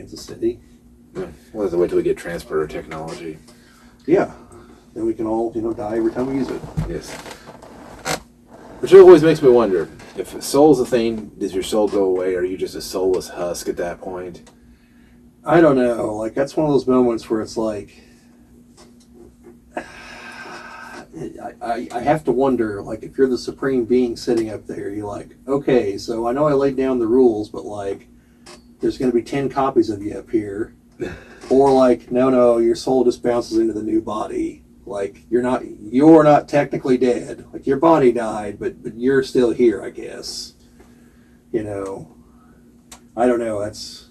Kansas City. Yeah. We'll have to wait till we get transporter technology. Yeah. Then we can all, die every time we use it. Yes. Which always makes me wonder, if soul's a thing, does your soul go away? Or are you just a soulless husk at that point? I don't know. Like, that's one of those moments where it's like, I have to wonder, like, if you're the supreme being sitting up there, you're like, okay, so I know I laid down the rules, but, like, there's going to be 10 copies of you up here. Or, like, no, your soul just bounces into the new body. Like, you're not technically dead. Like, your body died, but you're still here, I guess. I don't know. That's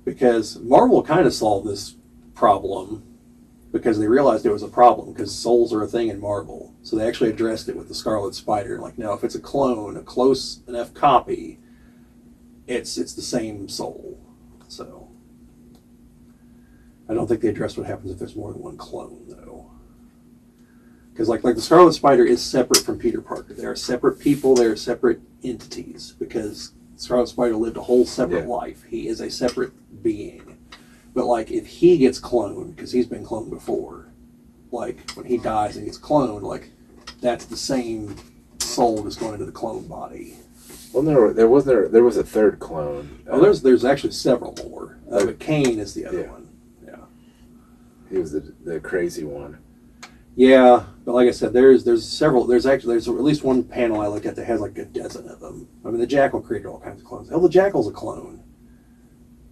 because Marvel kind of solved this problem because they realized it was a problem because souls are a thing in Marvel. So they actually addressed it with the Scarlet Spider. Like, no, if it's a clone, a close enough copy, it's the same soul. So I don't think they addressed what happens if there's more than one clone, though. Because like the Scarlet Spider is separate from Peter Parker. They are separate people. They are separate entities because Scarlet Spider lived a whole separate life. He is a separate being. But like if he gets cloned, because he's been cloned before, like when he dies and gets cloned, like that's the same soul that's going into the clone body. Well, there was a third clone. Oh, there's actually several more. But Kane is the other one. He was the crazy one. Yeah, but like I said, there's several. There's at least one panel I looked at that has like a dozen of them. I mean, the Jackal created all kinds of clones. Hell, the Jackal's a clone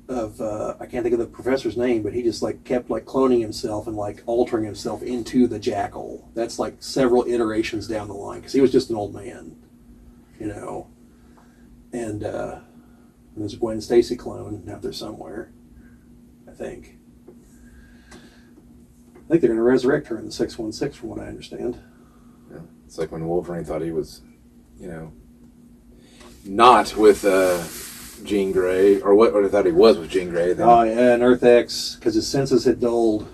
of I can't think of the professor's name, but he just like kept like cloning himself and like altering himself into the Jackal. That's like several iterations down the line because he was just an old man, And there's a Gwen Stacy clone out there somewhere, I think. I think they're going to resurrect her in the 616, from what I understand. Yeah. It's like when Wolverine thought he was, not with Jean Grey, or I thought he was with Jean Grey. Oh, yeah, and Earth X, because his senses had dulled.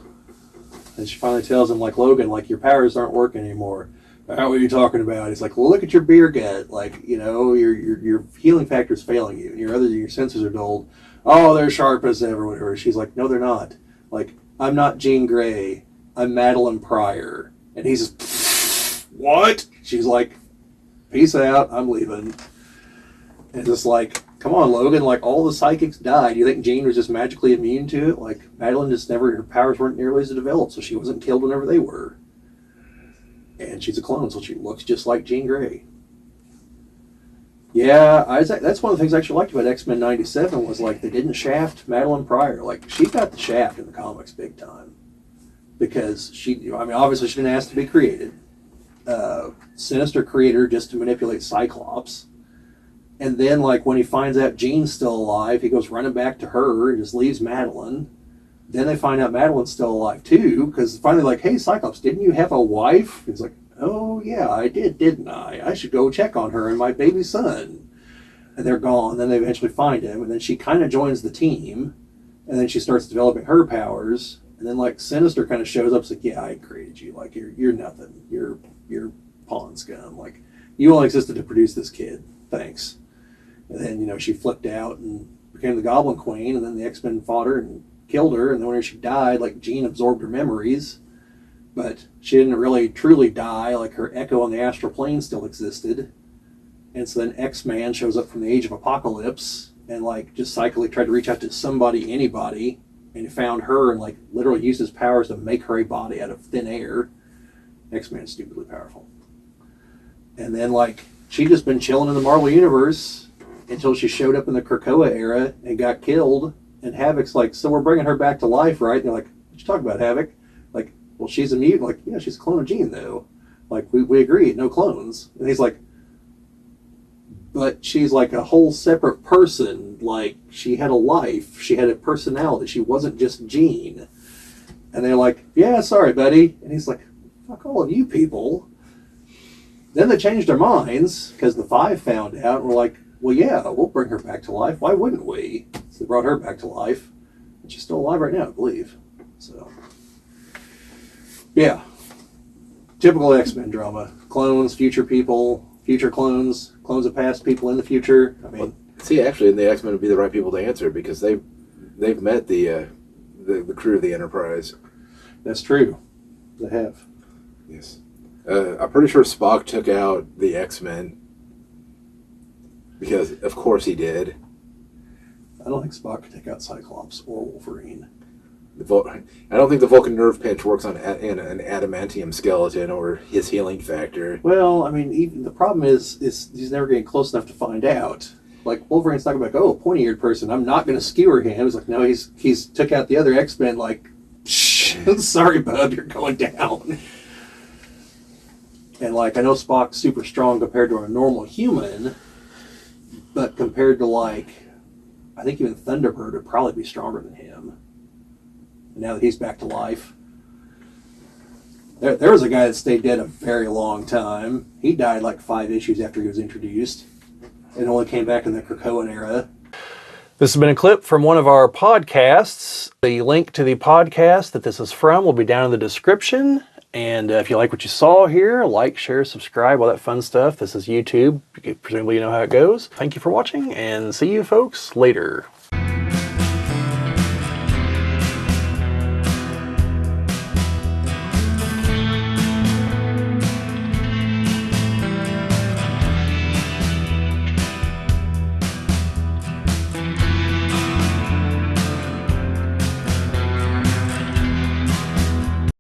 And she finally tells him, like, Logan, like, your powers aren't working anymore. What are you talking about? He's like, well, look at your beer gut. Like, your healing factor's failing you. Your senses are dulled. Oh, they're sharp as ever, whatever. She's like, no, they're not. Like, I'm not Jean Grey. I'm Madeline Pryor. And he's just, what? She's like, peace out. I'm leaving. And just like, come on, Logan. Like, all the psychics died. You think Jean was just magically immune to it? Like, Madeline just her powers weren't nearly as developed, so she wasn't killed whenever they were. And she's a clone, so she looks just like Jean Grey. Yeah, that's one of the things I actually liked about X-Men 97 was, like, they didn't shaft Madeline Pryor. Like, she got the shaft in the comics big time. Because obviously she didn't ask to be created. Sinister created her just to manipulate Cyclops. And then, like, when he finds out Jean's still alive, he goes running back to her and just leaves Madeline. Then they find out Madeline's still alive, too, because finally, like, hey, Cyclops, didn't you have a wife? He's like, oh, yeah, I did, didn't I? I should go check on her and my baby son. And they're gone. Then they eventually find him, and then she kind of joins the team, and then she starts developing her powers, and then, like, Sinister kind of shows up, like, yeah, I created you. Like, you're nothing. You're pawn scum. Like, you only existed to produce this kid. Thanks. And then, she flipped out and became the Goblin Queen, and then the X-Men fought her and killed her, and then when she died, like, Jean absorbed her memories, but she didn't really truly die. Like, her echo on the astral plane still existed. And so then X-Man shows up from the Age of Apocalypse and, like, just psychically tried to reach out to somebody, anybody, and he found her and, like, literally used his powers to make her a body out of thin air. X-Man's stupidly powerful. And then, like, she'd just been chilling in the Marvel Universe until she showed up in the Krakoa era and got killed. And Havoc's like, so we're bringing her back to life, right? And they're like, what you talking about, Havoc? Like, well, she's a mutant. Like, yeah, she's a clone of Jean, though. Like, we agreed, no clones. And he's like, but she's like a whole separate person. Like, she had a life. She had a personality. She wasn't just Jean. And they're like, yeah, sorry, buddy. And he's like, fuck all of you people. Then they changed their minds because the Five found out and were like, well, yeah, we'll bring her back to life. Why wouldn't we? So they brought her back to life. And she's still alive right now, I believe. So, yeah. Typical X-Men drama. Clones, future people, future clones, clones of past people in the future. I mean, see, actually, the X-Men would be the right people to answer because they they've met the crew of the Enterprise. That's true. They have. Yes. I'm pretty sure Spock took out the X-Men. Because, of course, he did. I don't think Spock could take out Cyclops or Wolverine. I don't think the Vulcan nerve pinch works on an adamantium skeleton or his healing factor. Well, I mean, even the problem is he's never getting close enough to find out. Like, Wolverine's not going to be like, oh, pointy-eared person, I'm not going to skewer him. He's like, no, he's took out the other X-Men, like, shh, sorry, bub, you're going down. And, like, I know Spock's super strong compared to a normal human, but compared to, like, I think even Thunderbird would probably be stronger than him. And now that he's back to life. There was a guy that stayed dead a very long time. He died like 5 issues after he was introduced. And only came back in the Krakoan era. This has been a clip from one of our podcasts. The link to the podcast that this is from will be down in the description. And if you like what you saw here, like, share, subscribe, all that fun stuff. This is YouTube. Presumably you know how it goes. Thank you for watching, and see you folks later.